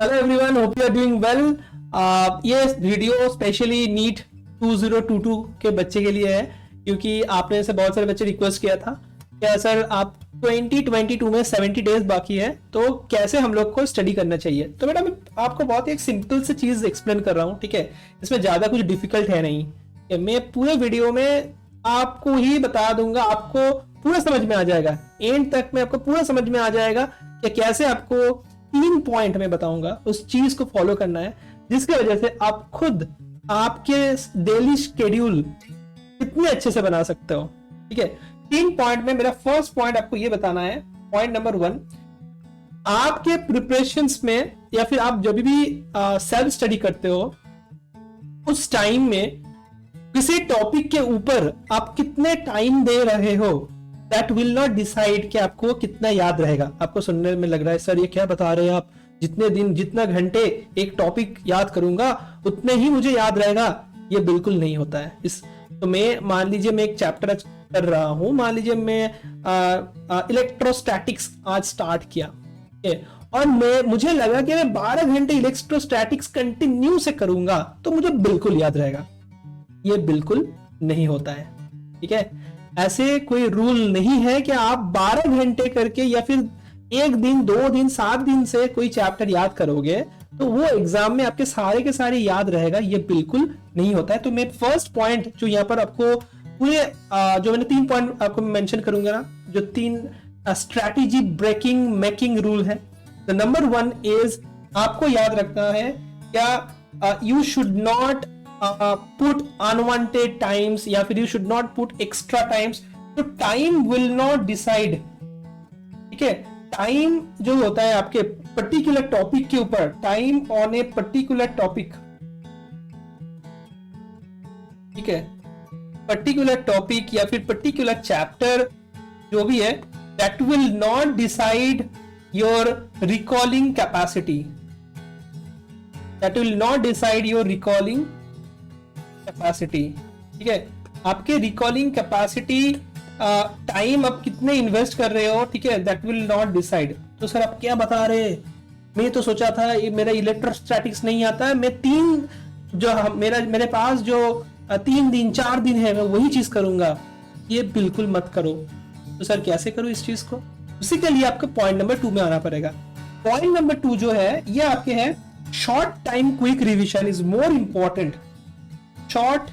Hello everyone, hope you are doing well. ये video specially NEET 2022 के बच्चे के लिए है, क्योंकि आपने से बहुत सारे बच्चे रिक्वेस्ट किया था क्या सर आप 2022 में 70 डेज बाकी है तो कैसे हम लोग को स्टडी करना चाहिए। तो बेटा मैं आपको बहुत ही एक सिंपल सी चीज एक्सप्लेन कर रहा हूँ, ठीक है। इसमें ज्यादा कुछ डिफिकल्ट है नहीं, मैं पूरे वीडियो में आपको ही बता दूंगा, आपको पूरा समझ में आ जाएगा। एंड तक में आपको पूरा समझ में आ जाएगा कि कैसे आपको 3 पॉइंट में बताऊंगा उस चीज को फॉलो करना है, जिसकी वजह से आप खुद आपके डेली शेड्यूल कितने अच्छे से बना सकते हो, ठीक है। 3 पॉइंट में मेरा फर्स्ट पॉइंट आपको ये बताना है। पॉइंट नंबर 1, आपके प्रिपरेशंस में या फिर आप जब भी सेल्फ स्टडी करते हो उस टाइम में किसी टॉपिक के ऊपर आप कितने टाइम दे रहे हो, दैट विल नॉट डिसाइड कि आपको कितना याद रहेगा। आपको सुनने में लग रहा है सर ये क्या बता रहे हैं आप, जितने दिन जितना घंटे एक टॉपिक याद करूंगा उतने ही मुझे याद रहेगा। ये बिल्कुल नहीं होता है। इस तो मैं मान लीजिए मैं एक चैप्टर कर रहा हूं, मान लीजिए मैं इलेक्ट्रोस्टैटिक्स आज स्टार्ट किया और मुझे लगा कि मैं 12 घंटे इलेक्ट्रोस्टैटिक्स कंटिन्यू से करूंगा तो मुझे बिल्कुल याद रहेगा। ये बिल्कुल नहीं होता है, ठीक है। ऐसे कोई रूल नहीं है कि आप 12 घंटे करके या फिर एक दिन 2 दिन 7 दिन से कोई चैप्टर याद करोगे तो वो एग्जाम में आपके सारे के सारे याद रहेगा। ये बिल्कुल नहीं होता है। तो मैं फर्स्ट पॉइंट जो यहाँ पर आपको पूरे जो मैंने 3 पॉइंट आपको मेंशन करूंगा ना, जो 3 स्ट्रैटेजी ब्रेकिंग मेकिंग रूल है। द नंबर 1 इज आपको याद रखना है क्या you should not put unwanted times या फिर you should not put extra times। तो time will not decide, ठीक है। टाइम जो होता है आपके पर्टिकुलर टॉपिक के ऊपर, time on a particular topic, ठीक है, पर्टिकुलर टॉपिक या फिर पर्टिकुलर चैप्टर जो भी है, that will not decide your recalling capacity, that will not decide your recalling capacity, ठीक है। आपके रिकॉलिंग कैपेसिटी टाइम आप कितने इन्वेस्ट कर रहे हो, ठीक है, दैट विल नॉट डिसाइड। तो सर आप क्या बता रहे हैं, मैं तो सोचा था मेरा इलेक्ट्रोस्टैटिक्स नहीं आता है, मैं 3 जो मेरे पास जो 3 दिन 4 दिन है मैं वही चीज करूंगा। ये बिल्कुल मत करो। तो सर कैसे करूं इस चीज को, उसी के लिए आपको पॉइंट नंबर 2 में आना पड़ेगा। पॉइंट नंबर 2 जो है ये आपके है short time quick revision is more important. Short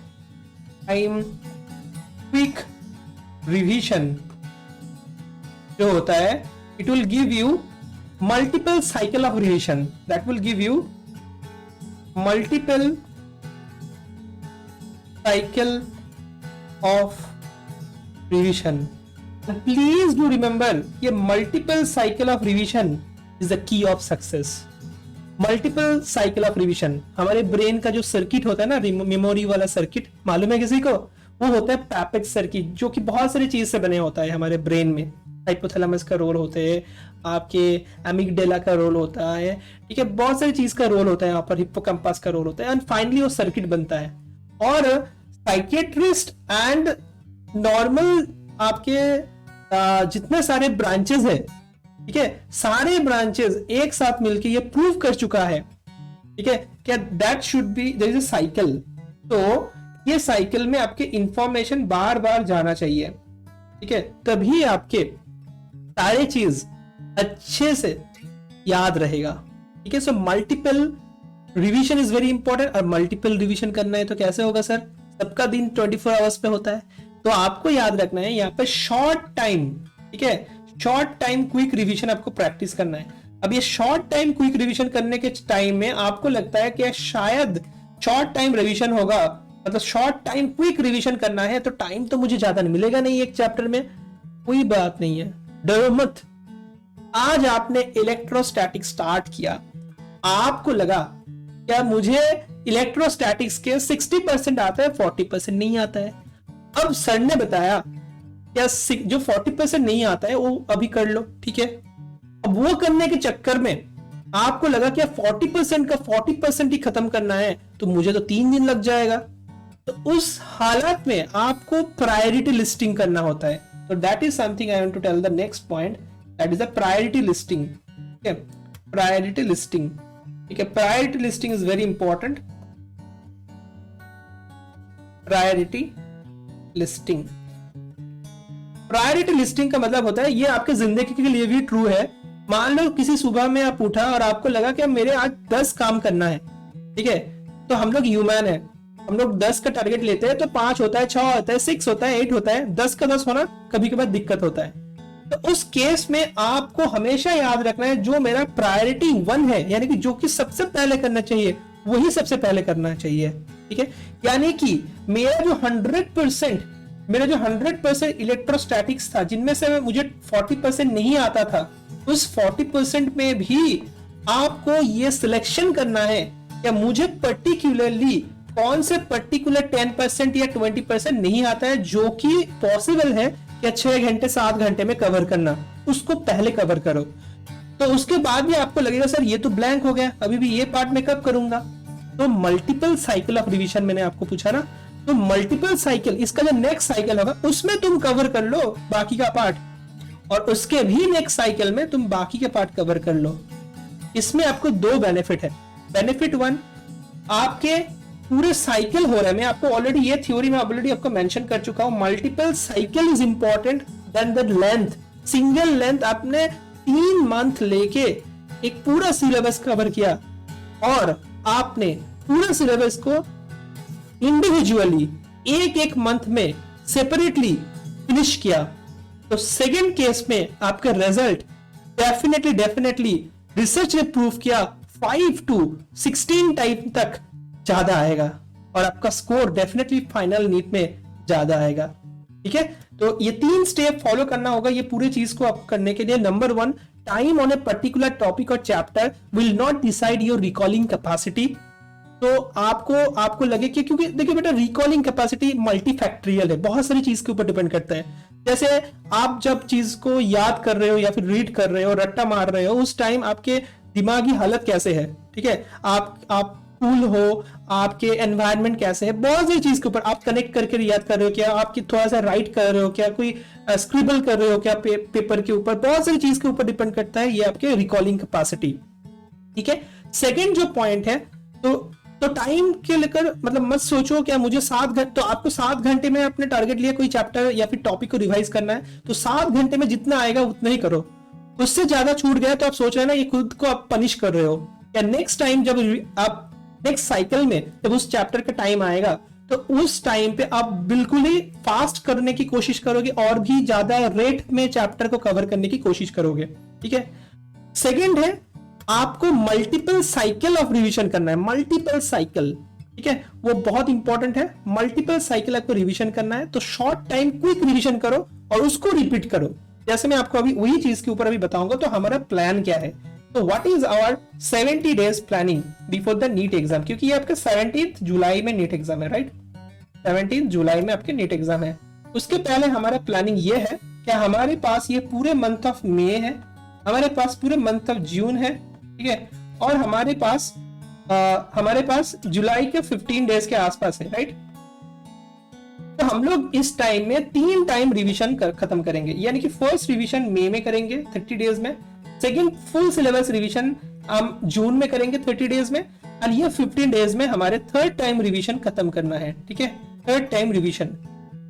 time quick revision जो होता है, it will give you multiple cycle of revision, that will give you multiple cycle of revision. Please do remember ये multiple cycle of revision is the key of success. Multiple cycle of revision, हमारे brain का जो circuit होता है ना, memory वाला circuit, मालूम है किसी को, वो होता है पैपेक्स सर्किट, जो कि बहुत सारी चीज से बने होता है हमारे ब्रेन में। हाइपोथैलेमस का रोल होता है, आपके एमिगडेला का रोल होता है, ठीक है, बहुत सारी चीज का रोल होता है यहाँ पर, हिप्पोकैम्पस का रोल होता है, एंड फाइनली वो सर्किट बनता है। और साइकियाट्रिस्ट एंड नॉर्मल आपके जितने सारे ब्रांचेस है, ठीक है, सारे ब्रांचेस एक साथ मिलकर ये प्रूव कर चुका है, ठीक है, क्या that should be there is a cycle. तो ये साइकिल में आपके इंफॉर्मेशन बार बार जाना चाहिए, ठीक है, तभी आपके सारे चीज अच्छे से याद रहेगा, ठीक है। So multiple revision is very important. और मल्टीपल रिवीजन करना है तो कैसे होगा सर, सबका दिन 24 आवर्स पे होता है, तो आपको याद रखना है यहाँ पे शॉर्ट टाइम, ठीक है, शॉर्ट टाइम क्विक रिवीजन आपको प्रैक्टिस करना है। अब ये शॉर्ट टाइम क्विक रिवीजन करने के टाइम में आपको लगता है कि शायद शॉर्ट टाइम रिवीजन होगा, मतलब शॉर्ट टाइम क्विक रिवीजन करना है तो टाइम तो मुझे ज्यादा नहीं मिलेगा नहीं एक चैप्टर में। कोई बात नहीं है, डरो मत। आज आपने इलेक्ट्रोस्टैटिक्स स्टार्ट किया, आपको लगा क्या मुझे इलेक्ट्रोस्टैटिक्स के 60% आता है, 40% नहीं आता है। अब सर ने बताया क्या जो 40% नहीं आता है वो अभी कर लो, ठीक है। अब वो करने के चक्कर में आपको लगा कि 40% का 40% ही खत्म करना है तो मुझे तो 3 दिन लग जाएगा। तो उस हालत में आपको प्रायोरिटी लिस्टिंग करना होता है। तो that is something I want to tell the next point, that is the priority listing. Priority listing ठीक है, priority listing is very important. Priority listing, priority listing का मतलब होता है, ये आपके जिंदगी के लिए भी ट्रू है। मान लो किसी सुबह में आप उठा और आपको लगा कि मेरे आज 10 काम करना है, ठीक है, तो हम लोग ह्यूमन है, हम लोग 10 का टारगेट लेते हैं, तो 5 होता है, 6 होता है, 6 होता है, 8 होता है, 10 का 10 होना कभी कभार दिक्कत होता है। तो उस केस में आपको हमेशा याद रखना है जो मेरा प्रायोरिटी 1 है, यानी कि जो कि सबसे पहले करना चाहिए वही सबसे पहले करना चाहिए, ठीक है। यानी कि मेरा जो 100% इलेक्ट्रोस्टैटिक्स था, जिनमें से मुझे 40% नहीं आता था, उस 40% में भी आपको ये सिलेक्शन करना है कि मुझे पर्टिकुलरली कौन से पर्टिकुलर 10% या 20% नहीं आता है, जो कि पॉसिबल है कि 6 घंटे 7 घंटे में कवर करना, उसको पहले कवर करो। तो उसके बाद भी आपको लगेगा सर ये तो ब्लैंक हो गया, अभी भी ये पार्ट में कब करूंगा। तो मल्टीपल साइकिल ऑफ रिवीजन मैंने आपको पूछा ना, तो मल्टीपल साइकिल, इसका जो नेक्स्ट साइकिल होगा उसमें तुम कवर कर लो बाकी का पार्ट, और उसके भी नेक्स्ट साइकिल में तुम बाकी के पार्ट कवर कर लो। इसमें आपको 2 बेनिफिट है। बेनिफिट 1, आपके पूरे साइकिल हो रहा है, मैं आपको ऑलरेडी ये थ्योरी में ऑलरेडी आपको मेंशन कर चुका हूं, multiple cycle is important than the length. Single length आपने 3 मंथ लेके एक पूरा सिलेबस कवर किया, और आपने पूरा सिलेबस को इंडिविजुअली एक मंथ में सेपरेटली फिनिश किया, तो सेकंड केस में आपका रिजल्ट डेफिनेटली रिसर्च ने प्रूव किया 5 to 16 टाइम तक ज्यादा आएगा, और आपका स्कोर डेफिनेटली फाइनल नीट में ज्यादा आएगा, ठीक है। तो ये 3 स्टेप फॉलो करना होगा ये पूरी चीज को आप करने के लिए। Number 1, time on a particular topic और chapter will not decide your recalling capacity. तो आपको लगे कि, क्योंकि देखिए बेटा, रिकॉलिंग कैपेसिटी मल्टीफैक्टरियल है, बहुत सारी चीज के ऊपर डिपेंड करता है। जैसे आप जब चीज को याद कर रहे हो या फिर रीड कर रहे हो, रट्टा मार रहे हो, उस टाइम आपके दिमागी हालत कैसे है, ठीक है, आप कूल हो, आपके एनवायरनमेंट कैसे है, बहुत सारी चीज के ऊपर आप कनेक्ट करके याद कर रहे हो क्या, आप थोड़ा सा राइट कर रहे हो क्या, कोई स्क्रिबल कर रहे हो क्या पेपर के ऊपर, बहुत सारी चीज के ऊपर डिपेंड करता है ये आपके रिकॉलिंग कैपेसिटी, ठीक है। सेकेंड जो पॉइंट है, तो टाइम के लेकर मतलब मत सोचो क्या मुझे 7 घंटे, तो आपको 7 घंटे में अपने टारगेट लिया कोई चैप्टर या फिर टॉपिक को रिवाइज करना है, तो 7 घंटे में जितना आएगा उतना ही करो। उससे ज्यादा छूट गया तो आप सोच रहे हैं ना, ये खुद को आप पनिश कर रहे हो। या नेक्स्ट टाइम जब आप नेक्स्ट साइकिल में जब उस चैप्टर का टाइम आएगा, तो उस टाइम पे आप बिल्कुल ही फास्ट करने की कोशिश करोगे, और भी ज्यादा रेट में चैप्टर को कवर करने की कोशिश करोगे, ठीक है। सेकेंड है, आपको मल्टीपल साइकिल ऑफ रिवीजन करना है, मल्टीपल साइकिल, ठीक है, वो बहुत इंपॉर्टेंट है। मल्टीपल साइकिल आपको रिवीजन करना है, तो शॉर्ट टाइम क्विक रिवीजन करो और उसको रिपीट करो। जैसे मैं आपको अभी वही चीज के ऊपर अभी बताऊंगा, तो हमारा प्लान क्या है। तो what is our 70 days planning before the NEET exam, क्योंकि ये आपका 17 जुलाई में नीट एग्जाम है, राइट, 17 जुलाई में आपके नीट एग्जाम है। उसके पहले हमारा प्लानिंग ये है कि हमारे पास ये पूरे मंथ ऑफ मई है, हमारे पास पूरे मंथ ऑफ जून है, ठीक है, और हमारे पास जुलाई के 15 डेज के आसपास है, राइट। तो हम लोग इस टाइम में 3 टाइम रिवीजन खत्म करेंगे, यानी कि फर्स्ट रिवीजन मई में करेंगे 30 डेज में, सेकेंड फुल सिलेबस रिवीजन हम जून में करेंगे 30 डेज में, और ये 15 डेज में हमारे थर्ड टाइम रिवीजन खत्म करना है, ठीक है, थर्ड टाइम रिवीजन।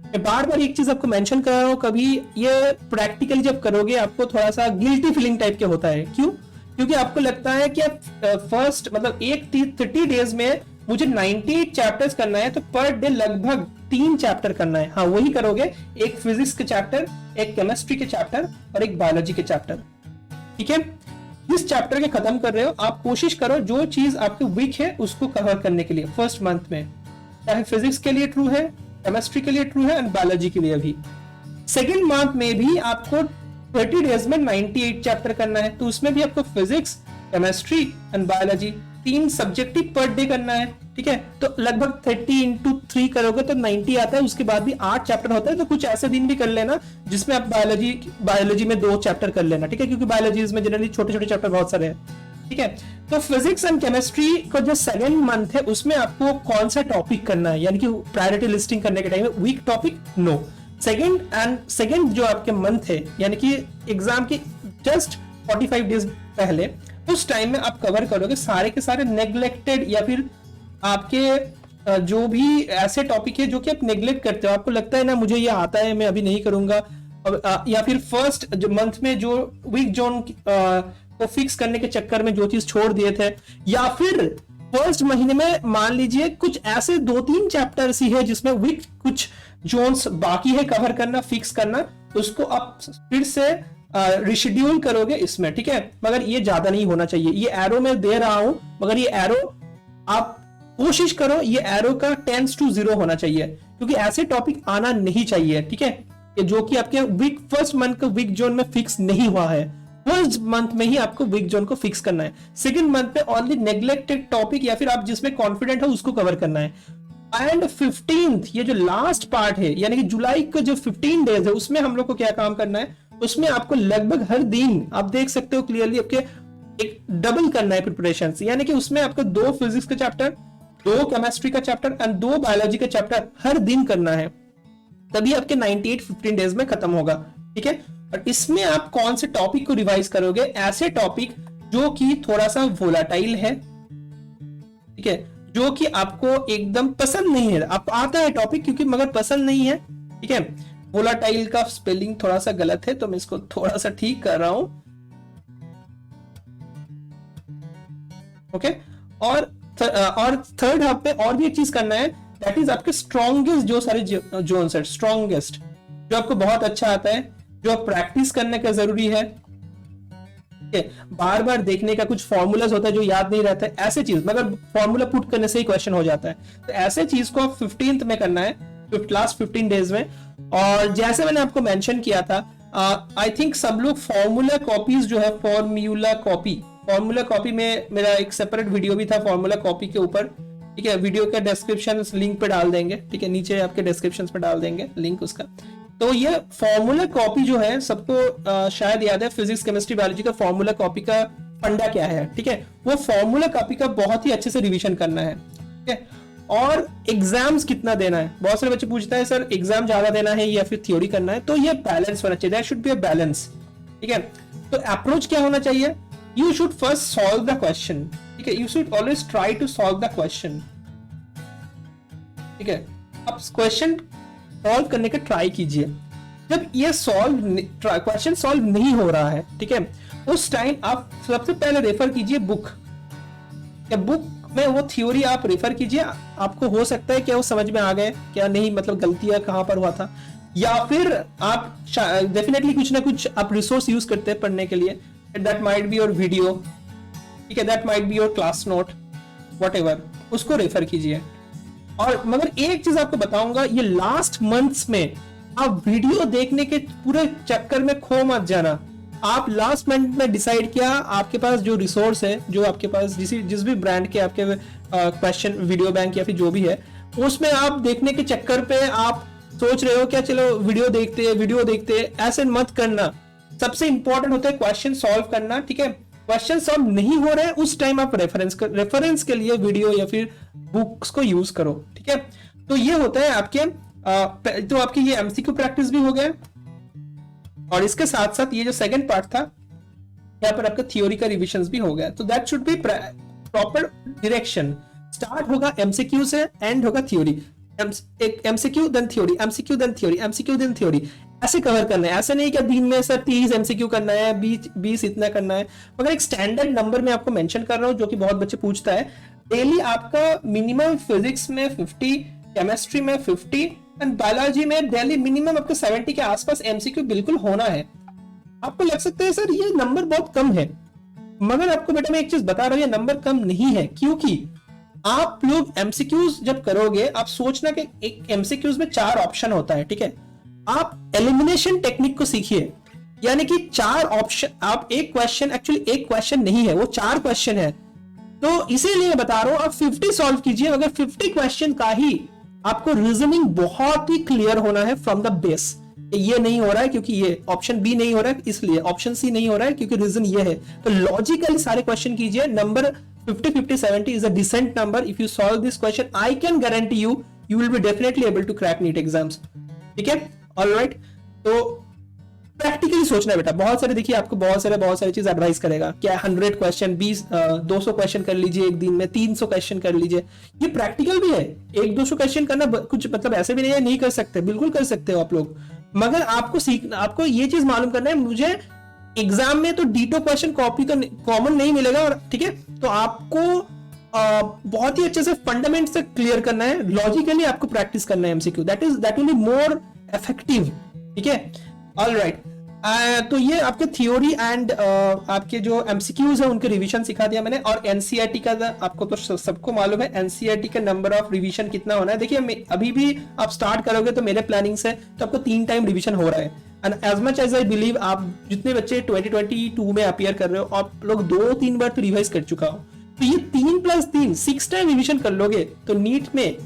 मैं बार बार एक चीज आपको मेंशन कर रहा हूं, कभी ये प्रैक्टिकली जब करोगे आपको थोड़ा सा गिल्टी फीलिंग टाइप के होता है, क्यों, क्योंकि आपको लगता है कि फर्स्ट मतलब 30 डेज में मुझे 98 चैप्टर्स करना है, तो पर डे लगभग 3 चैप्टर करना है। हाँ, वही करोगे, एक फिजिक्स के चैप्टर, एक केमिस्ट्री के चैप्टर और एक बायोलॉजी के चैप्टर, ठीक है। इस चैप्टर के खत्म कर रहे हो, आप कोशिश करो जो चीज आपके वीक है उसको कवर करने के लिए फर्स्ट मंथ में, चाहे फिजिक्स के लिए ट्रू है, केमिस्ट्री के लिए ट्रू है, एंड बायोलॉजी के लिए भी। सेकेंड मंथ में भी आपको 30 डेज में 98 चैप्टर करना है, तो उसमें भी आपको physics, chemistry and biology 3 subjective per day करना है, ठीक है। तो लगभग 30 into 3 करोगे तो 90 आता है। उसके बाद भी 8 चैप्टर होता है, तो कुछ ऐसे दिन भी कर लेना जिसमें आप बायोलॉजी में 2 चैप्टर कर लेना, ठीक है, क्योंकि बायोलॉजी में जनरली छोटे छोटे चैप्टर बहुत सारे हैं, ठीक है। तो फिजिक्स एंड केमिस्ट्री का जो सेकेंड मंथ है उसमें आपको कौन सा टॉपिक करना है, यानी कि प्रायोरिटी लिस्टिंग करने के टाइम में वीक टॉपिक नो। सेकेंड जो आपके मंथ है, यानी कि एग्जाम के जस्ट 45 डेज पहले उस टाइम में आप कवर करोगे सारे के सारे नेग्लेक्टेड या फिर आपके जो भी ऐसे टॉपिक है जो कि आप नेग्लेक्ट करते हो, आपको लगता है ना मुझे ये आता है मैं अभी नहीं करूंगा, या फिर फर्स्ट जो मंथ में जो वीक जोन को फिक्स करने के चक्कर में जो चीज छोड़ दिए थे, या फिर फर्स्ट महीने में मान लीजिए कुछ ऐसे 2-3 चैप्टर्स ही है जिसमें वीक कुछ जोन्स बाकी है कवर करना, फिक्स करना, उसको आप फिर से रिशेड्यूल करोगे इसमें, ठीक है। मगर ये ज्यादा नहीं होना चाहिए, ये एरो मैं दे रहा हूं मगर ये एरो आप कोशिश करो ये एरो का 10:0 होना चाहिए, क्योंकि ऐसे टॉपिक आना नहीं चाहिए, ठीक है, जो कि आपके वीक फर्स्ट मंथ का वीक जोन में फिक्स नहीं हुआ है। फर्स्ट मंथ में ही आपको वीक जोन को फिक्स करना है, सेकंड मंथ में ओनली नेग्लेक्टेड टॉपिक या फिर आप जिसमें कॉन्फिडेंट हो उसको कवर करना है। एंड 15th ये जो लास्ट पार्ट है, यानी कि जुलाई का जो 15 डेज है, उसमें हम लोग को क्या काम करना है, उसमें आपको लगभग हर दिन आप देख सकते हो क्लियरली आपके एक डबल करना है प्रिपरेशन, यानी कि उसमें आपको 2 फिजिक्स का चैप्टर, 2 केमिस्ट्री का चैप्टर एंड 2 बायोलॉजी का चैप्टर हर दिन करना है, तभी आपके 98 15 डेज में खत्म होगा, ठीक है। और इसमें आप कौन से टॉपिक को रिवाइज करोगे, ऐसे टॉपिक जो कि थोड़ा सा वोलाटाइल है, ठीक है, जो कि आपको एकदम पसंद नहीं है, आप आता है टॉपिक क्योंकि मगर पसंद नहीं है, ठीक है। वोलाटाइल का स्पेलिंग थोड़ा सा गलत है तो मैं इसको थोड़ा सा ठीक कर रहा हूं, ओके। और थर्ड हाफ पे और भी एक चीज करना है, दैट इज आपके स्ट्रॉन्गेस्ट जो सारे जोन्स है, स्ट्रॉन्गेस्ट जो आपको बहुत अच्छा आता है, जो प्रैक्टिस करने का जरूरी है, बार बार देखने का, कुछ फॉर्मूलाज होता है जो याद नहीं रहता है, ऐसे चीज, मगर फॉर्मूला पुट करने से ही क्वेश्चन हो जाता है, तो ऐसे चीज को आप 15th में करना है, लास्ट 15 डेज में। और जैसे मैंने आपको मेंशन किया था, आई थिंक सब लोग फॉर्मूला कॉपीज जो है, फॉर्मूला कॉपी में मेरा एक सेपरेट वीडियो भी था फॉर्मूला कॉपी के ऊपर, ठीक है, वीडियो का डिस्क्रिप्शन लिंक पे डाल देंगे, ठीक है, नीचे आपके डिस्क्रिप्शन पे डाल देंगे लिंक उसका। तो ये फॉर्मूला कॉपी जो है सबको शायद याद है, फिजिक्स केमिस्ट्री बायोलॉजी का फॉर्मूला कॉपी का फंडा क्या है, ठीक है, वो फॉर्मूला कॉपी का बहुत ही अच्छे से रिवीजन करना है, ठीक है। और एग्जाम्स कितना देना है, बहुत सारे बच्चे पूछते हैं सर एग्जाम ज्यादा देना है या फिर थ्योरी करना है, तो ये बैलेंस होना चाहिए, there should be a balance, ठीक है। तो अप्रोच क्या होना चाहिए, you should first solve the question, ठीक है, you should always try to solve the question, ठीक है। अब क्वेश्चन सॉल्व करने का ट्राई कीजिए, जब ये क्वेश्चन सॉल्व नहीं हो रहा है, ठीक है, उस टाइम आप सबसे पहले रेफर कीजिए बुक, या बुक में वो थ्योरी आप रेफर कीजिए, आपको हो सकता है क्या वो समझ में आ गए क्या नहीं, मतलब गलतियां कहां पर हुआ था, या फिर आप डेफिनेटली कुछ ना कुछ आप रिसोर्स यूज करते हैं पढ़ने के लिए, that might be your video, ठीक है, that might be your class note, whatever, उसको रेफर कीजिए। और मगर एक चीज आपको बताऊंगा, ये लास्ट मंथ्स में आप वीडियो देखने के पूरे चक्कर में खो मत जाना। आप लास्ट मंथ में डिसाइड किया, आपके पास जो रिसोर्स है, जो आपके पास जिस भी ब्रांड के आपके क्वेश्चन वीडियो बैंक या फिर जो भी है, उसमें आप देखने के चक्कर पे आप सोच रहे हो क्या चलो वीडियो देखते, ऐसे मत करना। सबसे इंपॉर्टेंट होता है क्वेश्चन सॉल्व करना, ठीक है। क्वेश्चन सॉल्व नहीं हो रहे हैं उस टाइम आप रेफरेंस के लिए वीडियो या फिर बुक्स को यूज करो, ठीक है। तो ये होता है आपके तो आपकी ये एमसीक्यू प्रैक्टिस भी हो गया, और इसके साथ साथ ये जो सेकंड पार्ट था यहाँ पर आपका थ्योरी का रिविजन भी हो गया। तो that should be proper direction, start होगा एमसीक्यू से, एंड होगा theory, MCQ then theory, MCQ then theory, MCQ then theory, ऐसे कवर करना है। ऐसे नहीं कि दिन में सर 30 एमसीक्यू करना है, 20 इतना करना है, मगर एक स्टैंडर्ड नंबर में आपको मेंशन कर रहा हूं जो कि बहुत बच्चे पूछता है। डेली आपका मिनिमम फिजिक्स में 50, केमिस्ट्री में 50 एंड बायोलॉजी में डेली मिनिमम आपको 70 के आसपास एमसीक्यू बिल्कुल होना है। आपको लग सकता है सर ये नंबर बहुत कम है, मगर आपको बेटा मैं एक चीज बता रहा हूं, ये नंबर कम नहीं है, क्योंकि आप लोग एमसीक्यूज जब करोगे, आप सोचना कि एक एमसीक्यूज में 4 ऑप्शन होता है, ठीक है। आप एलिमिनेशन टेक्निक को सीखिए, यानी कि 4 ऑप्शन, आप एक क्वेश्चन, एक्चुअली एक क्वेश्चन नहीं है वो 4 क्वेश्चन है, तो इसीलिए बता रहा हूं आप 50 सॉल्व कीजिए, मगर 50 क्वेश्चन का ही आपको रीजनिंग बहुत ही क्लियर होना है फ्रॉम द बेस। ये नहीं हो रहा है क्योंकि ये ऑप्शन बी नहीं हो रहा है, इसलिए ऑप्शन सी नहीं हो रहा है क्योंकि रीजन ये है। तो लॉजिकली सारे क्वेश्चन कीजिए। Number 50, 50, 70 is a decent number. If you solve this question, I can guarantee you will be definitely able to crack NEET exams. ठीक है, all right. तो प्रैक्टिकली सोचना है बेटा। बहुत सारे देखिए आपको बहुत सारे चीज एडवाइस करेगा, क्या 100 क्वेश्चन 200 क्वेश्चन कर लीजिए एक दिन में, 300 क्वेश्चन कर लीजिए। ये प्रैक्टिकल भी है, 100-200 क्वेश्चन करना कुछ मतलब ऐसे भी नहीं है नहीं कर सकते, बिल्कुल कर सकते हो आप लोग। मगर आपको सीखना, आपको ये चीज मालूम करना है, मुझे एग्जाम में तो डीटो क्वेश्चन कॉपी तो कॉमन नहीं मिलेगा, और ठीक है, तो आपको बहुत ही अच्छे से फंडामेंट से क्लियर करना है, लॉजिकली आपको प्रैक्टिस करना है MCQ, that will be more effective. ठीक है, ऑलराइट। तो ये आपके थ्योरी एंड आपके जो एमसीक्यूज है उनके रिवीजन सिखा दिया मैंने। और एनसीईआरटी का आपको तो सबको मालूम है एनसीईआरटी का नंबर ऑफ रिवीजन कितना होना है। देखिए अभी भी आप स्टार्ट करोगे तो मेरे प्लानिंग से तो आपको 3 टाइम रिवीजन हो रहा है। And as much as I believe, आप जितने बच्चे 2022 में अपियर कर रहे हो, आप लोग 2-3 बार तो रिवाइज कर चुका हो, तो ये 3+3 6 टाइम रिवीजन कर लोगे तो नीट में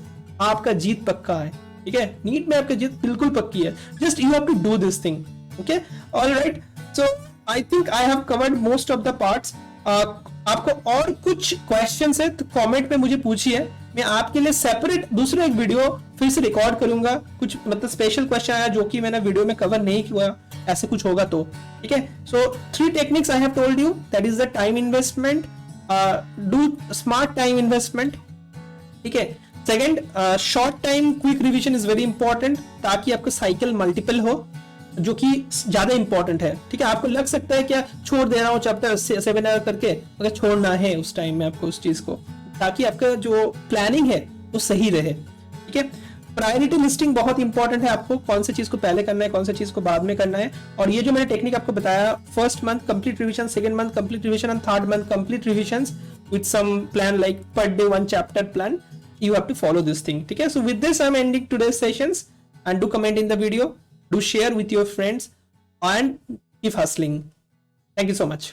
आपका जीत पक्का है। ठीक है, नीट में आपकी जीत बिल्कुल पक्की है। Just you have to do this thing. Okay, alright. So I think I have covered most of the parts. आपको और कुछ क्वेश्चंस है तो कमेंट में मुझे पूछिए, मैं आपके लिए सेपरेट दूसरा एक वीडियो फिर से रिकॉर्ड करूंगा। कुछ मतलब स्पेशल क्वेश्चन आया जो कि मैंने वीडियो में कवर नहीं किया, ऐसे कुछ होगा तो। ठीक है, सो 3 techniques I have told you, that is the time investment, do smart time investment. ठीक है, second, short time quick revision is very important, ताकि आपका साइकिल मल्टीपल हो, जो कि ज्यादा इंपॉर्टेंट है। ठीक है, आपको लग सकता है क्या छोड़ दे रहा हूं चैप्टर 7 करके, मगर छोड़ना है उस टाइम में आपको उस चीज को, ताकि आपका जो प्लानिंग है वो सही रहे। ठीक है, प्रायोरिटी लिस्टिंग बहुत इंपॉर्टेंट है, आपको कौन सी चीज को पहले करना है, कौन सी चीज को बाद में करना है। और ये जो मैंने टेक्निक आपको बताया, first month complete revision, second month complete revision and third month complete revisions with some plan like per day 1 chapter plan, you have to follow this thing. ठीक है, so with this I'm ending today's sessions, and do comment in the video, do share with your friends, and keep hustling. Thank you so much.